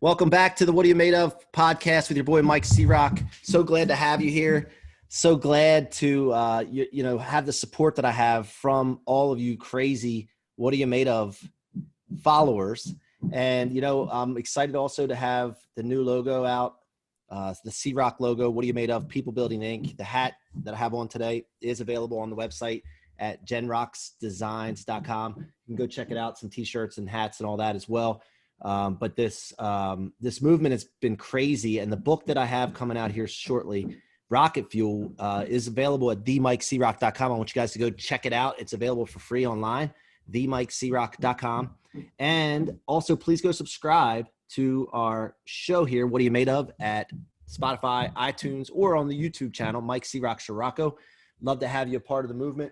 Welcome back to the What Are You Made Of podcast with your boy, Mike C-Roc. So glad to have you here. So glad to, have the support that I have from all of you crazy What Are You Made Of followers. And, I'm excited also to have the new logo out, the C-Roc logo, What Are You Made Of, People Building Inc. The hat that I have on today is available on the website at genroxdesigns.com. You can go check it out, some t-shirts and hats and all that as well. But this movement has been crazy. And the book that I have coming out here shortly, Rocket Fuel, is available at themikecroc.com. I want you guys to go check it out. It's available for free online, themikecroc.com. And also please go subscribe to our show here, What Are You Made Of, at Spotify, iTunes, or on the YouTube channel, Mike C-Roc Ciorrocco. Love to have you a part of the movement.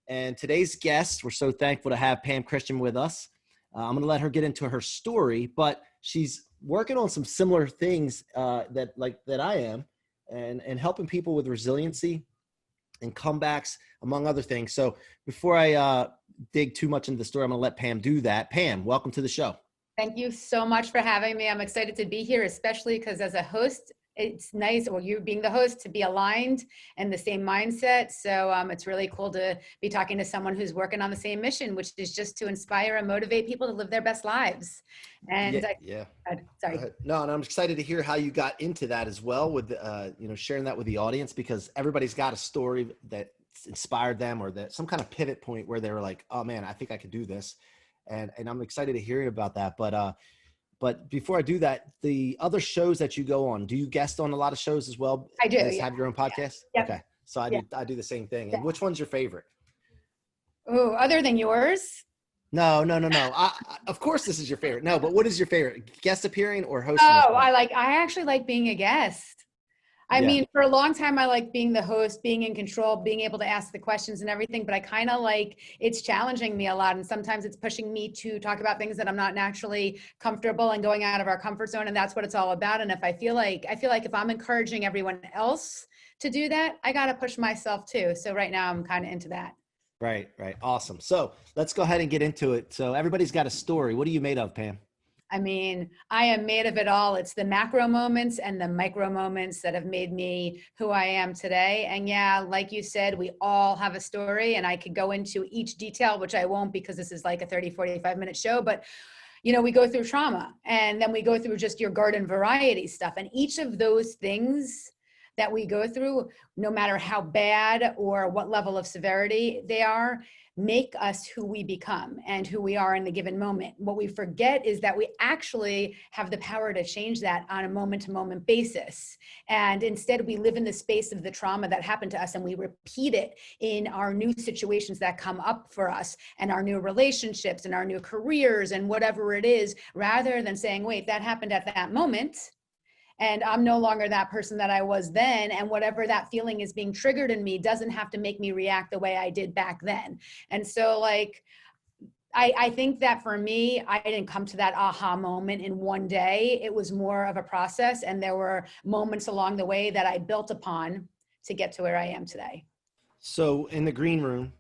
And today's guest, we're so thankful to have Pam Christian with us. I'm going to let her get into her story, but she's working on some similar things that I am, and helping people with resiliency and comebacks, among other things. So before I dig too much into the story, I'm going to let Pam do that. Pam, welcome to the show. Thank you so much for having me. I'm excited to be here, especially because as a host, it's nice, or you being the host, to be aligned and the same mindset. So it's really cool to be talking to someone who's working on the same mission, which is just to inspire and motivate people to live their best lives. And sorry. No, and I'm excited to hear how you got into that as well, with sharing that with the audience, because everybody's got a story that inspired them, or that some kind of pivot point where they were like, oh man, I think I could do this. And I'm excited to hear about that. But before I do that, the other shows that you go on, do you guest on a lot of shows as well? I do. Have your own podcast? Yeah. Okay. So I do the same thing. And which one's your favorite? Oh, other than yours? No. Of course this is your favorite. No, but what is your favorite? Guest appearing or hosting? Oh, I actually like being a guest. I mean, for a long time, I like being the host, being in control, being able to ask the questions and everything, but I kind of like, it's challenging me a lot. And sometimes it's pushing me to talk about things that I'm not naturally comfortable, and going out of our comfort zone. And that's what it's all about. And if I feel like if I'm encouraging everyone else to do that, I got to push myself too. So right now I'm kind of into that. Right. Awesome. So let's go ahead and get into it. So everybody's got a story. What are you made of, Pam? I mean, I am made of it all. It's the macro moments and the micro moments that have made me who I am today. And yeah, like you said, we all have a story, and I could go into each detail, which I won't, because this is like a 30, 45-minute show. But, we go through trauma, and then we go through just your garden variety stuff. And each of those things that we go through, no matter how bad or what level of severity they are, make us who we become and who we are in the given moment. What we forget is that we actually have the power to change that on a moment-to-moment basis. And instead, we live in the space of the trauma that happened to us, and we repeat it in our new situations that come up for us, and our new relationships and our new careers and whatever it is, rather than saying, wait, that happened at that moment, and I'm no longer that person that I was then. And whatever that feeling is being triggered in me doesn't have to make me react the way I did back then. And so I think that for me, I didn't come to that aha moment in one day. It was more of a process. And there were moments along the way that I built upon to get to where I am today. So in the green room,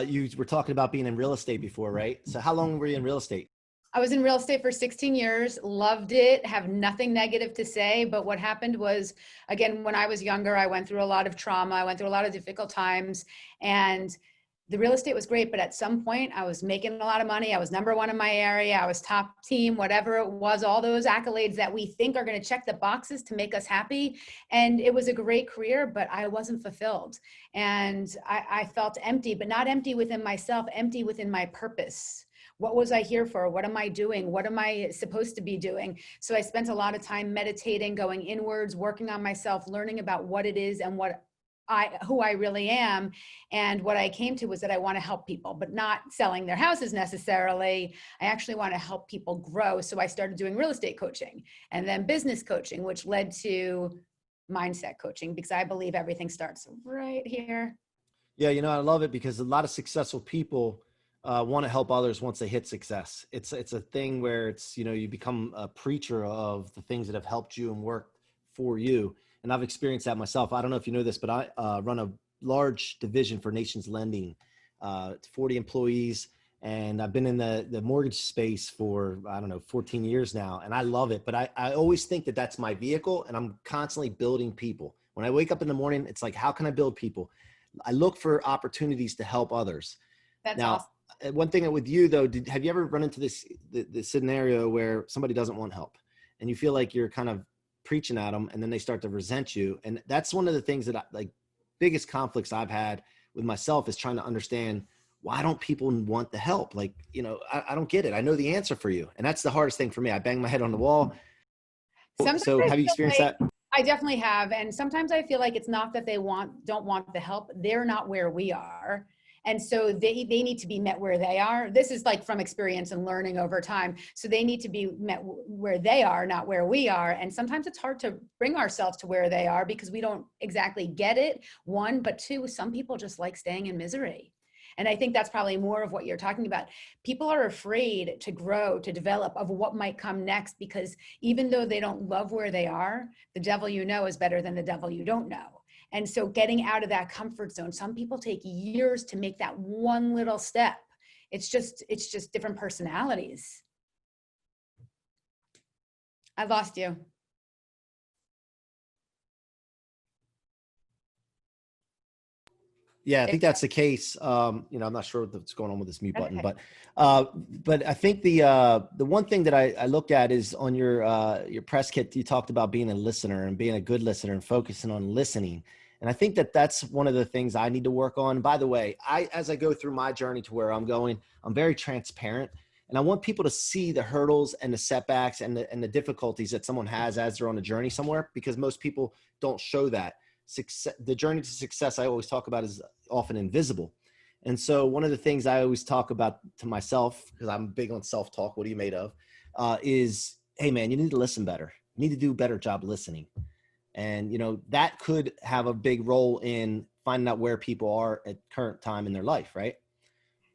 you were talking about being in real estate before, right? So how long were you in real estate? I was in real estate for 16 years, loved it, have nothing negative to say. But what happened was, again, when I was younger, I went through a lot of trauma. I went through a lot of difficult times, and the real estate was great. But at some point I was making a lot of money. I was number one in my area. I was top team, whatever it was, all those accolades that we think are going to check the boxes to make us happy. And it was a great career, but I wasn't fulfilled. And I felt empty, but not empty within myself, empty within my purpose. What was I here for? What am I doing? What am I supposed to be doing? So I spent a lot of time meditating, going inwards, working on myself, learning about what it is and who I really am. And what I came to was that I want to help people, but not selling their houses necessarily. I actually want to help people grow. So I started doing real estate coaching, and then business coaching, which led to mindset coaching, because I believe everything starts right here. Yeah. I love it, because a lot of successful people want to help others once they hit success. It's a thing where it's, you become a preacher of the things that have helped you and worked for you. And I've experienced that myself. I don't know if you know this, but I run a large division for Nations Lending, 40 employees. And I've been in the mortgage space for, I don't know, 14 years now, and I love it. But I always think that that's my vehicle, and I'm constantly building people. When I wake up in the morning, it's like, how can I build people? I look for opportunities to help others. That's Now, awesome. one thing with you though, have you ever run into this scenario where somebody doesn't want help and you feel like you're kind of preaching at them and then they start to resent you? And that's one of the things that biggest conflicts I've had with myself is trying to understand, why don't people want the help? Like, I don't get it. I know the answer for you. And that's the hardest thing for me. I bang my head on the wall. Sometimes So have you experienced that? I definitely have. And sometimes I feel like it's not that they don't want the help. They're not where we are. And so they need to be met where they are. This is like from experience and learning over time. So they need to be met where they are, not where we are. And sometimes it's hard to bring ourselves to where they are because we don't exactly get it. One, but two, some people just like staying in misery. And I think that's probably more of what you're talking about. People are afraid to grow, to develop, of what might come next, because even though they don't love where they are, the devil you know is better than the devil you don't know. And so getting out of that comfort zone, some people take years to make that one little step. It's just different personalities. I lost you. Yeah, I think that's the case. I'm not sure what's going on with this mute button, but I think the one thing that I looked at is on your press kit, you talked about being a listener and being a good listener and focusing on listening. And I think that that's one of the things I need to work on. By the way, as I go through my journey to where I'm going, I'm very transparent, and I want people to see the hurdles and the setbacks and the difficulties that someone has as they're on a journey somewhere, because most people don't show that. The journey to success I always talk about is often invisible. And so one of the things I always talk about to myself, because I'm big on self-talk, what are you made of, is, hey man, you need to listen better. You need to do a better job listening. And, that could have a big role in finding out where people are at current time in their life, right?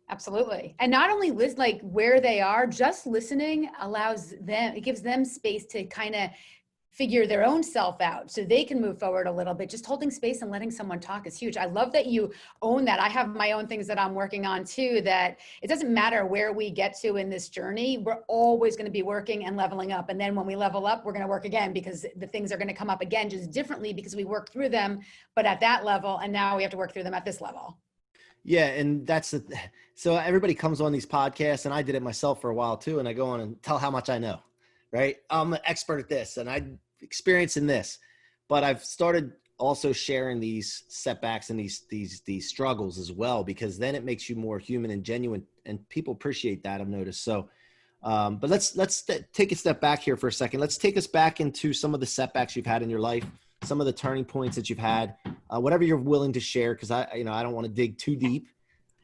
Absolutely. And not only like where they are, just listening it gives them space to kind of figure their own self out so they can move forward a little bit. Just holding space and letting someone talk is huge. I love that you own that. I have my own things that I'm working on too, that it doesn't matter where we get to in this journey. We're always going to be working and leveling up. And then when we level up, we're going to work again, because the things are going to come up again, just differently, because we worked through them, but at that level. And now we have to work through them at this level. Yeah. And so everybody comes on these podcasts, and I did it myself for a while too. And I go on and tell how much I know, right? I'm an expert at this and I'm experiencing this, but I've started also sharing these setbacks and these struggles as well, because then it makes you more human and genuine, and people appreciate that, I've noticed. So, but let's take a step back here for a second. Let's take us back into some of the setbacks you've had in your life, some of the turning points that you've had, whatever you're willing to share, because I don't want to dig too deep.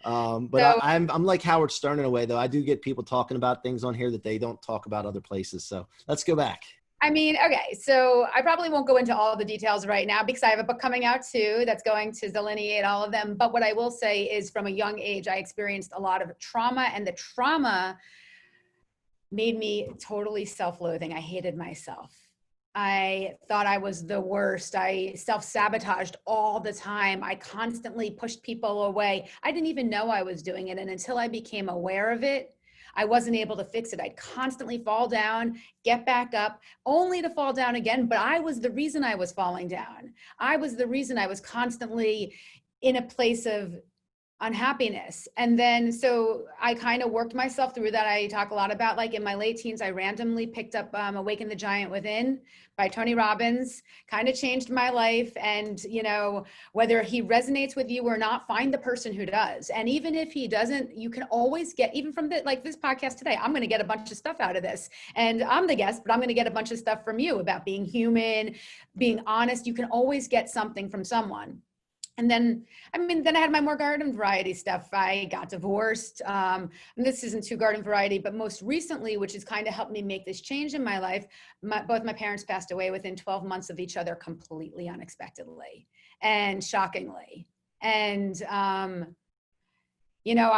I'm like Howard Stern in a way, though. I do get people talking about things on here that they don't talk about other places. So let's go back. I mean, okay, so I probably won't go into all the details right now, because I have a book coming out too that's going to delineate all of them. But what I will say is, from a young age, I experienced a lot of trauma, and the trauma made me totally self-loathing. I hated myself. I thought I was the worst. I self-sabotaged all the time. I constantly pushed people away. I didn't even know I was doing it. And until I became aware of it, I wasn't able to fix it. I'd constantly fall down, get back up, only to fall down again. But I was the reason I was falling down. I was the reason I was constantly in a place of unhappiness. And then, so I kind of worked myself through that. I talk a lot about, like, in my late teens, I randomly picked up Awaken the Giant Within by Tony Robbins, kind of changed my life. And, whether he resonates with you or not, find the person who does. And even if he doesn't, you can always get, even from this podcast today, I'm going to get a bunch of stuff out of this, and I'm the guest, but I'm going to get a bunch of stuff from you about being human, being honest. You can always get something from someone. And then I had my more garden variety stuff. I got divorced. And this isn't too garden variety, but most recently, which has kind of helped me make this change in my life, both my parents passed away within 12 months of each other, completely unexpectedly and shockingly. And, I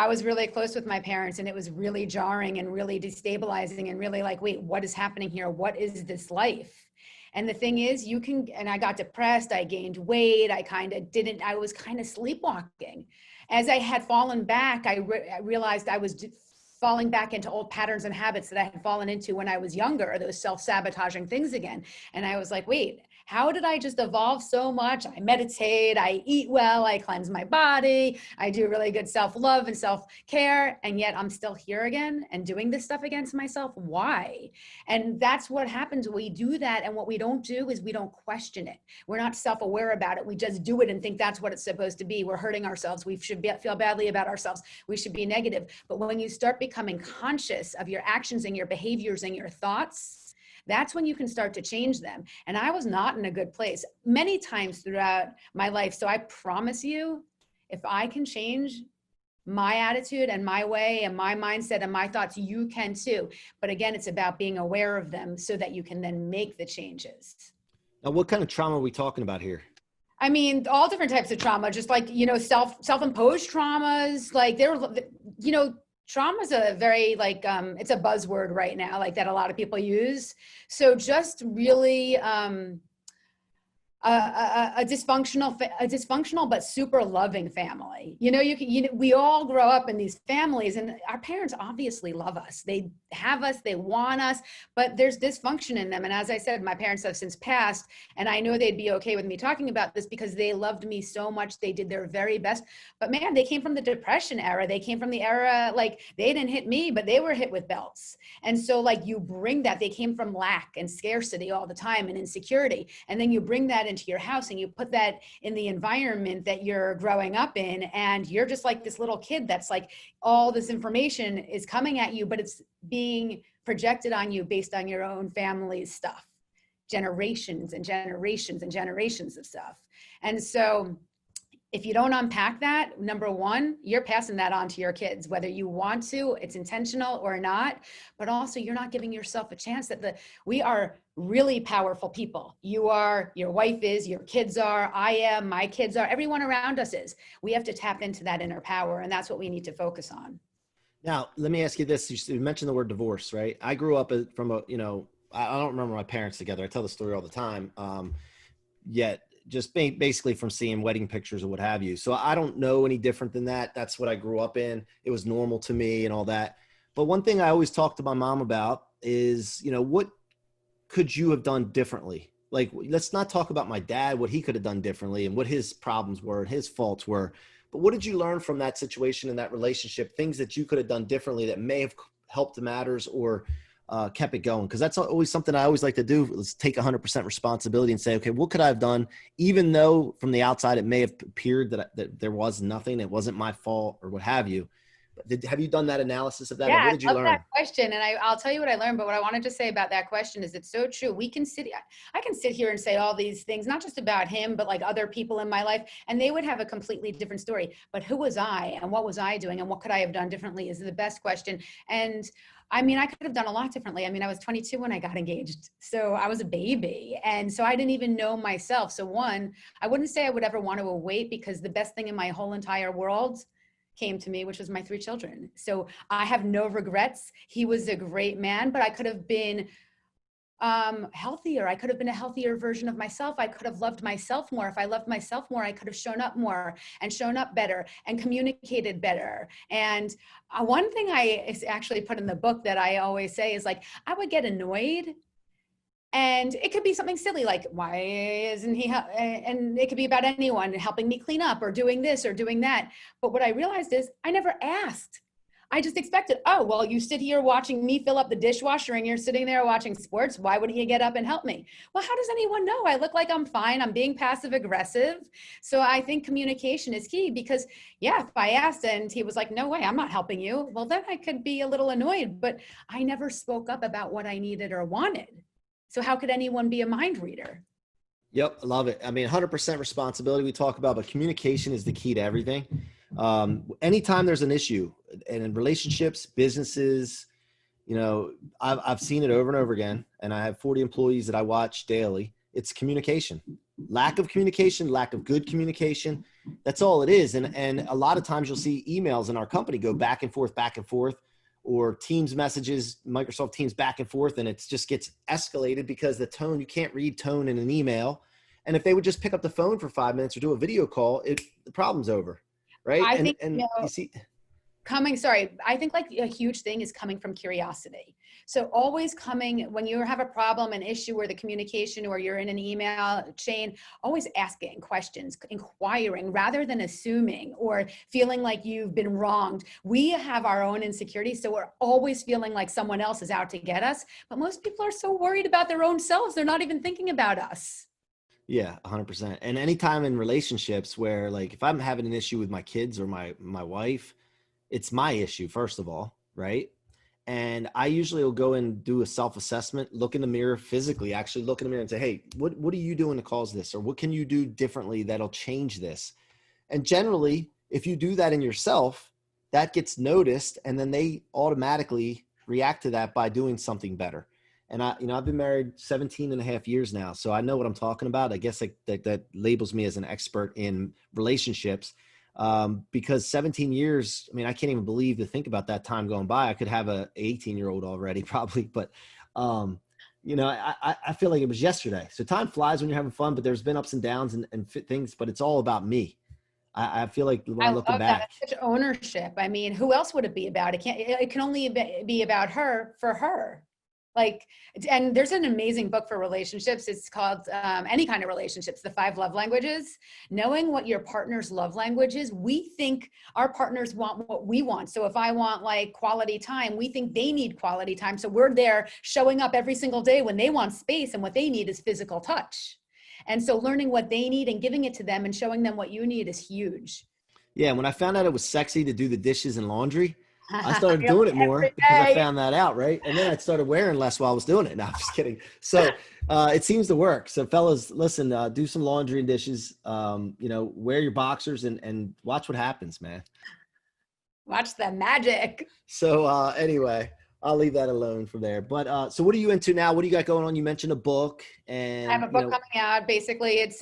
was really close with my parents, and it was really jarring and really destabilizing and really like, wait, what is happening here? What is this life? And the thing is, and I got depressed, I gained weight, I was kind of sleepwalking. as I had fallen back, I realized I was falling back into old patterns and habits that I had fallen into when I was younger, those self-sabotaging things again. And I was like, wait, how did I just evolve so much? I meditate, I eat well, I cleanse my body, I do really good self-love and self-care, and yet I'm still here again and doing this stuff against myself. Why? And that's what happens when we do that. And what we don't do is we don't question it. We're not self-aware about it. We just do it and think that's what it's supposed to be. We're hurting ourselves. We should feel badly about ourselves. We should be negative. But when you start becoming conscious of your actions and your behaviors and your thoughts, that's when you can start to change them. And I was not in a good place many times throughout my life. So I promise you, if I can change my attitude and my way and my mindset and my thoughts, you can too. But again, it's about being aware of them so that you can then make the changes. Now, what kind of trauma are we talking about here? I mean, all different types of trauma, just like, self-imposed traumas, like trauma is a very it's a buzzword right now, like that a lot of people use. So just really a dysfunctional but super loving family. We all grow up in these families, and our parents obviously love us. They have us, they want us, but there's dysfunction in them. And as I said, my parents have since passed, and I know they'd be okay with me talking about this because they loved me so much. They did their very best. But man, they came from the Depression era. They came from the era, like, they didn't hit me, but they were hit with belts. And so you bring that, they came from lack and scarcity all the time and insecurity. And then you bring that into your house and you put that in the environment that you're growing up in, and you're just like this little kid that's like, all this information is coming at you, but it's being projected on you based on your own family's stuff, generations and generations and generations of stuff. And so if you don't unpack that, number one, you're passing that on to your kids, whether you want to, it's intentional or not, but also you're not giving yourself a chance that we are really powerful people. You are, your wife is, your kids are, I am, my kids are, everyone around us is. We have to tap into that inner power, and that's what we need to focus on. Now, let me ask you this. You mentioned the word divorce, right? I grew up from I don't remember my parents together. I tell the story all the time. Yet just basically from seeing wedding pictures or what have you. So I don't know any different than that. That's what I grew up in. It was normal to me and all that. But one thing I always talk to my mom about is, what could you have done differently? Like, let's not talk about my dad, what he could have done differently and what his problems were and his faults were. But what did you learn from that situation and that relationship, things that you could have done differently that may have helped the matters or kept it going? Because that's always something I always like to do. Let's take 100% responsibility and say, okay, what could I have done? Even though from the outside, it may have appeared that there was nothing, it wasn't my fault or what have you. Have you done that analysis of that? Yeah, what did you learn? That question, and I'll tell you what I learned. But what I wanted to say about that question is it's so true. I can sit here and say all these things, not just about him, but like other people in my life, and they would have a completely different story. But who was I, and what was I doing, and what could I have done differently is the best question. And I mean, I could have done a lot differently. I mean, I was 22 when I got engaged, so I was a baby, and so I didn't even know myself. So one, I wouldn't say I would ever want to wait, because the best thing in my whole entire world came to me, which was my 3 children. So I have no regrets. He was a great man, but I could have been healthier. I could have been a healthier version of myself. I could have loved myself more. If I loved myself more, I could have shown up more and shown up better and communicated better. And one thing I actually put in the book that I always say is, like, I would get annoyed. And it could be something silly, like, why isn't he, and it could be about anyone helping me clean up or doing this or doing that. But what I realized is I never asked. I just expected, oh, well, you sit here watching me fill up the dishwasher and you're sitting there watching sports. Why wouldn't you get up and help me? Well, how does anyone know? I look like I'm fine. I'm being passive aggressive. So I think communication is key, because yeah, if I asked and he was like, no way, I'm not helping you, well, then I could be a little annoyed, but I never spoke up about what I needed or wanted. So how could anyone be a mind reader? Yep. I love it. I mean, 100% responsibility we talk about, but communication is the key to everything. Anytime there's an issue, and in relationships, businesses, I've seen it over and over again, and I have 40 employees that I watch daily. It's communication, lack of communication, lack of good communication. That's all it is. And a lot of times you'll see emails in our company go back and forth, or Teams messages, Microsoft Teams back and forth, and it just gets escalated because the tone, you can't read tone in an email. And if they would just pick up the phone for 5 minutes or do a video call, the problem's over. right? I think, And you see, I think like a huge thing is coming from curiosity. So always coming when you have a problem, an issue, or the communication, or you're in an email chain, always asking questions, inquiring rather than assuming or feeling like you've been wronged. We have our own insecurities, so we're always feeling like someone else is out to get us. But most people are so worried about their own selves, they're not even thinking about us. yeah, 100%. And anytime in relationships where like if I'm having an issue with my kids or my wife, it's my issue first of all, right? And I usually will go and do a self-assessment, look in the mirror physically, actually look in the mirror and say, hey, what are you doing to cause this? Or what can you do differently that'll change this? And generally, if you do that in yourself, that gets noticed, and then they automatically react to that by doing something better. And I've been married 17 and a half years now, so I know what I'm talking about. I guess that labels me as an expert in relationships, because 17 years, I mean, I can't even believe to think about that time going by. I could have a 18-year-old already probably, but I feel like it was yesterday. So time flies when you're having fun, but there's been ups and downs and things, but it's all about me. I feel like when I I'm looking love that. back. It's such ownership. I mean, who else would it be about? It can only be about her for her. Like, and there's an amazing book for relationships. It's called Any Kind of Relationships, The 5 Love Languages. Knowing what your partner's love language is, we think our partners want what we want. So if I want like quality time, we think they need quality time. So we're there showing up every single day when they want space, and what they need is physical touch. And so learning what they need and giving it to them and showing them what you need is huge. Yeah, when I found out it was sexy to do the dishes and laundry, I started You're doing it like, more every because I day. found that out, right? And then I started wearing less while I was doing it. No, I'm just kidding. So it seems to work. So fellas, listen, do some laundry and dishes, wear your boxers and watch what happens, man. Watch the magic. So anyway, I'll leave that alone from there. But so what are you into now? What do you got going on? You mentioned a book I have and, a book coming out. Basically, it's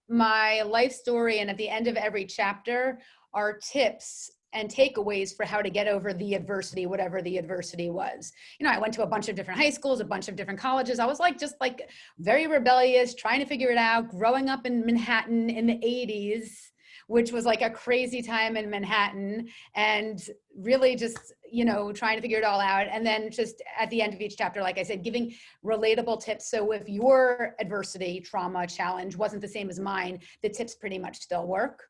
my life story, and at the end of every chapter are tips and takeaways for how to get over the adversity, whatever the adversity was. I went to a bunch of different high schools, a bunch of different colleges. I was like, just like very rebellious, trying to figure it out, growing up in Manhattan in the 80s, which was like a crazy time in Manhattan, and really just, trying to figure it all out. And then just at the end of each chapter, like I said, giving relatable tips. So if your adversity, trauma, challenge wasn't the same as mine, the tips pretty much still work.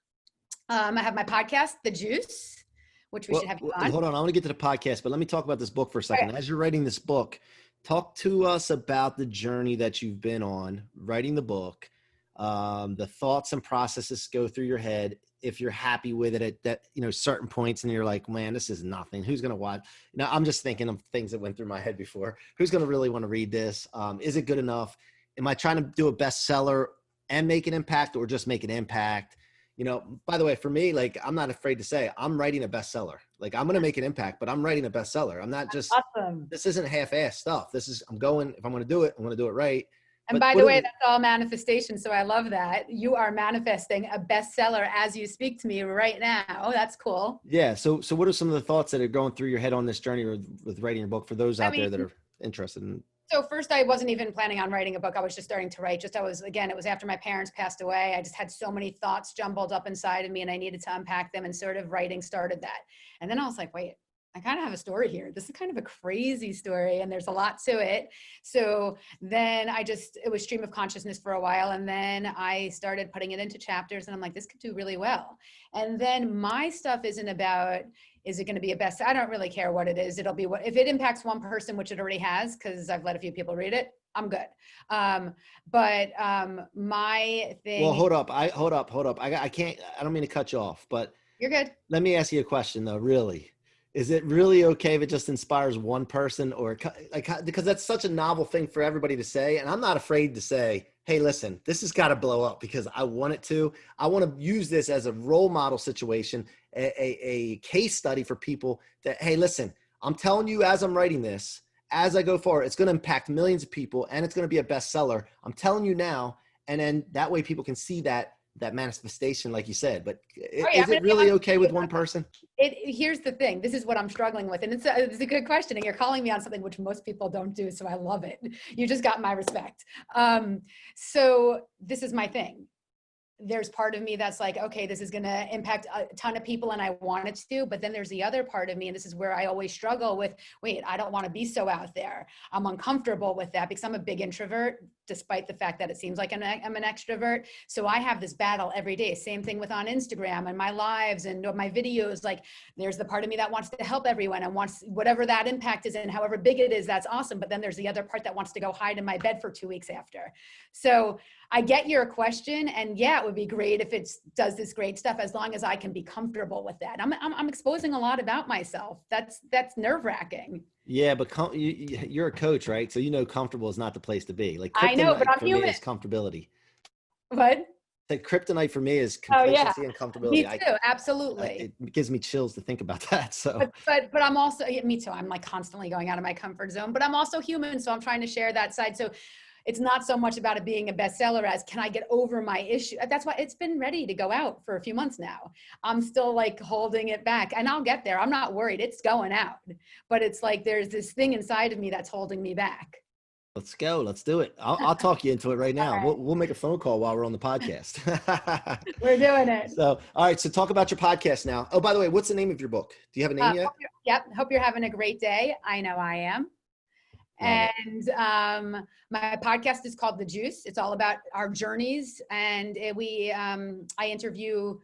I have my podcast, The Juice, which we should have you on. Hold on. I want to get to the podcast, but let me talk about this book for a second. Okay. As you're writing this book, talk to us about the journey that you've been on writing the book, the thoughts and processes go through your head. If you're happy with it at that, certain points and you're like, man, this is nothing. Who's going to watch? I'm just thinking of things that went through my head before. Who's going to really want to read this? Is it good enough? Am I trying to do a bestseller and make an impact, or just make an impact? By the way, for me, like, I'm not afraid to say I'm writing a bestseller. Like, I'm going to make an impact, but I'm writing a bestseller. I'm not just, Awesome. this isn't half-ass stuff. If I'm going to do it, I'm going to do it right. And by the way, that's all manifestation. So I love that. You are manifesting a bestseller as you speak to me right now. That's cool. Yeah. So what are some of the thoughts that are going through your head on this journey with writing your book for those out there that are interested in? So first, I wasn't even planning on writing a book. I was just starting to write. It was after my parents passed away. I just had so many thoughts jumbled up inside of me, and I needed to unpack them, and sort of writing started that. And then I was like, wait, I kind of have a story here. This is kind of a crazy story, and there's a lot to it. So then it was stream of consciousness for a while. And then I started putting it into chapters, and I'm like, this could do really well. And then my stuff isn't about, is it going to be a best? I don't really care what it is. It'll be if it impacts one person, which it already has, because I've let a few people read it, I'm good. But my thing. Well, hold up. I can't, I don't mean to cut you off, but you're good. Let me ask you a question though. Really, is it really okay if it just inspires one person, or like, because that's such a novel thing for everybody to say. And I'm not afraid to say, hey, listen, this has got to blow up because I want it to. I want to use this as a role model situation, a case study for people that, hey, listen, I'm telling you, as I'm writing this, as I go forward, it's going to impact millions of people and it's going to be a bestseller. I'm telling you now. And then that way people can see that manifestation, like you said. But is it really okay with one person? Here's the thing. This is what I'm struggling with. And it's a good question. And you're calling me on something which most people don't do. So I love it. You just got my respect. So this is my thing. there's part of me that's like, okay, this is going to impact a ton of people and I want it to, but then there's the other part of me, and this is where I always struggle with, wait, I don't want to be so out there. I'm uncomfortable with that because I'm a big introvert, despite the fact that it seems like I'm an extrovert. So I have this battle every day. Same thing with on Instagram and my lives and my videos. Like, there's the part of me that wants to help everyone and wants whatever that impact is and however big it is, that's awesome. But then there's the other part that wants to go hide in my bed for 2 weeks after. So I get your question, and yeah, it would be great if it does this great stuff as long as I can be comfortable with that. I'm exposing a lot about myself. That's nerve-wracking. Yeah, but you're a coach, right? So you know comfortable is not the place to be. Like I know, but I'm for human. me is comfortability. What? The kryptonite for me is Oh yeah, complacency and comfortability. me too. Absolutely. It gives me chills to think about that. So, but I'm also, me too. I'm like constantly going out of my comfort zone, but I'm also human. So I'm trying to share that side. So it's not so much about it being a bestseller as can I get over my issue? That's why it's been ready to go out for a few months now. I'm still like holding it back, and I'll get there. I'm not worried. It's going out, but it's like, there's this thing inside of me that's holding me back. let's go. Let's do it. I'll talk you into it right now. Right. We'll make a phone call while we're on the podcast. We're doing it. So, all right. So talk about your podcast now. Oh, by the way, what's the name of your book? Do you have a name yet? Hope you're having a great day. I know I am. And my podcast is called The Juice. It's all about our journeys, and I interview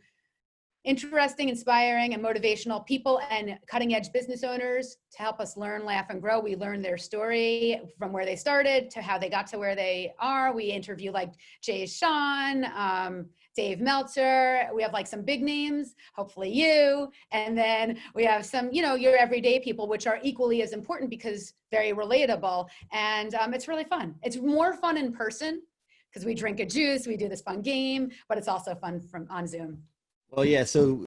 interesting, inspiring, and motivational people and cutting edge business owners to help us learn, laugh, and grow. We learn their story from where they started to how they got to where they are. We interview like Jay Sean, Dave Meltzer. We have like some big names, hopefully you. And then we have some, your everyday people, which are equally as important because very relatable. And it's really fun. It's more fun in person because we drink a juice, we do this fun game, but it's also fun on Zoom. Well, yeah. So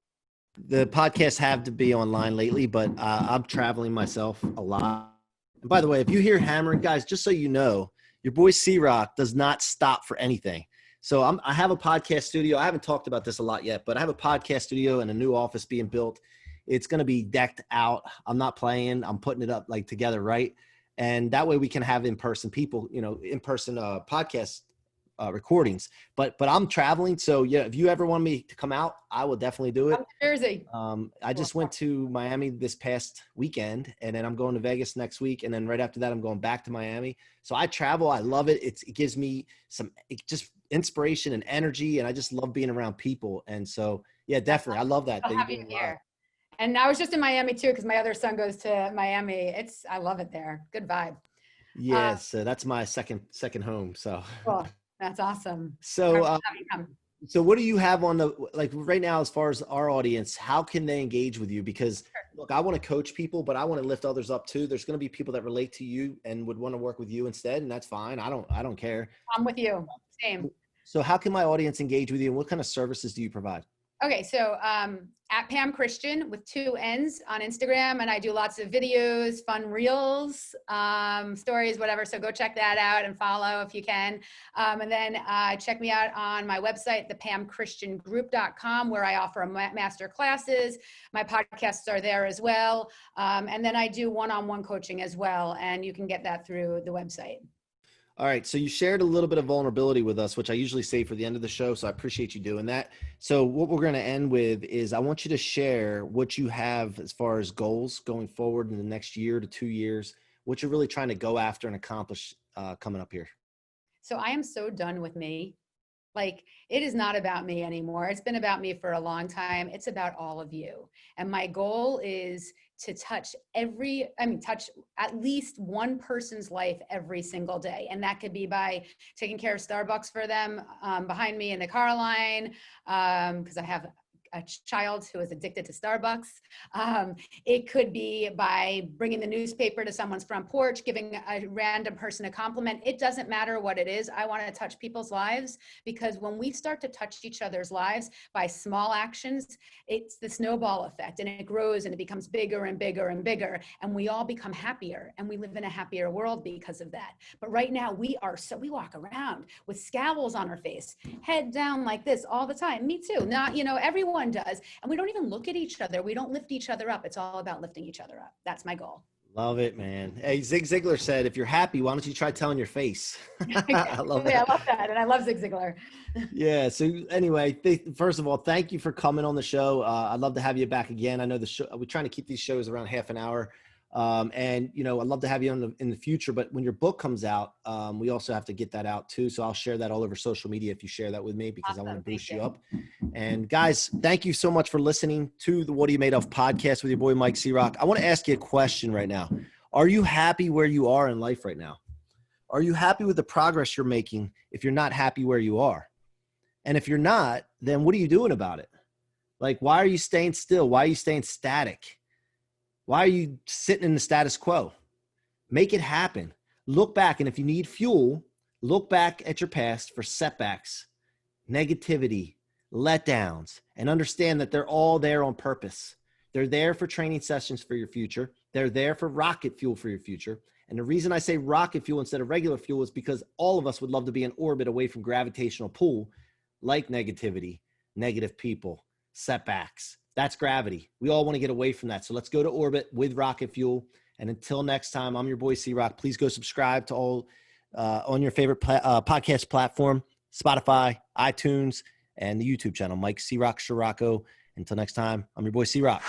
the podcasts have to be online lately, but I'm traveling myself a lot. And by the way, if you hear hammering, guys, just so you know, your boy C-Roc does not stop for anything. So I have a podcast studio. I haven't talked about this a lot yet, but I have a podcast studio and a new office being built. It's going to be decked out. I'm not playing. I'm putting it up like together, right? And that way we can have in-person people, in-person podcast recordings. But I'm traveling. So yeah, if you ever want me to come out, I will definitely do it. I'm Jersey. I just went to Miami this past weekend, and then I'm going to Vegas next week. And then right after that, I'm going back to Miami. So I travel. I love it. It gives me just inspiration and energy. And I just love being around people. And so, yeah, definitely. I love that. I'll have you here. And I was just in Miami too, because my other son goes to Miami. I love it there. Good vibe. Yeah. So that's my second home. So cool. That's awesome. So, so what do you have on like right now, as far as our audience, how can they engage with you? Because look, I want to coach people, but I want to lift others up too. There's going to be people that relate to you and would want to work with you instead. And that's fine. I don't care. I'm with you. Same. So how can my audience engage with you, and what kind of services do you provide? Okay. So, at Pam Christian with 2 N's on Instagram. And I do lots of videos, fun reels, stories, whatever. So go check that out and follow if you can. And then check me out on my website, thepamchristiangroup.com, where I offer master classes. My podcasts are there as well. And then I do one-on-one coaching as well. And you can get that through the website. All right. So you shared a little bit of vulnerability with us, which I usually say for the end of the show. So I appreciate you doing that. So what we're going to end with is I want you to share what you have as far as goals going forward in the next year to 2 years, what you're really trying to go after and accomplish coming up here. So I am so done with me. Like, it is not about me anymore. It's been about me for a long time. It's about all of you. And my goal is to touch at least one person's life every single day. And that could be by taking care of Starbucks for them behind me in the car line, because I have a child who is addicted to Starbucks. It could be by bringing the newspaper to someone's front porch, giving a random person a compliment. It doesn't matter what it is. I want to touch people's lives, because when we start to touch each other's lives by small actions, it's the snowball effect, and it grows and it becomes bigger and bigger and bigger. And we all become happier, and we live in a happier world because of that. But right now we walk around with scowls on our face, head down like this all the time. Me too. Not, everyone does. And we don't even look at each other. We don't lift each other up. It's all about lifting each other up. That's my goal. Love it, man. Hey, Zig Ziglar said, if you're happy, why don't you try telling your face? I love Exactly. that. I love that. And I love Zig Ziglar. Yeah. So anyway, first of all, thank you for coming on the show. I'd love to have you back again. I know the show, we're trying to keep these shows around half an hour. And you know, I'd love to have you in the future, but when your book comes out, we also have to get that out too. So I'll share that all over social media if you share that with me, because Awesome. I want to boost Thank you up. And guys, thank you so much for listening to the What Are You Made Of podcast with your boy, Mike C-Roc. I want to ask you a question right now. Are you happy where you are in life right now? Are you happy with the progress you're making if you're not happy where you are? And if you're not, then what are you doing about it? Like, why are you staying still? Why are you staying static? Why are you sitting in the status quo? Make it happen. Look back. And if you need fuel, look back at your past for setbacks, negativity, letdowns, and understand that they're all there on purpose. They're there for training sessions for your future. They're there for rocket fuel for your future. And the reason I say rocket fuel instead of regular fuel is because all of us would love to be in orbit away from gravitational pull, like negativity, negative people, setbacks. That's gravity. We all want to get away from that. So let's go to orbit with rocket fuel. And until next time, I'm your boy C-Roc. Please go subscribe to all on your favorite podcast platform, Spotify, iTunes, and the YouTube channel, Mike C-Roc Ciorrocco. Until next time, I'm your boy C-Roc.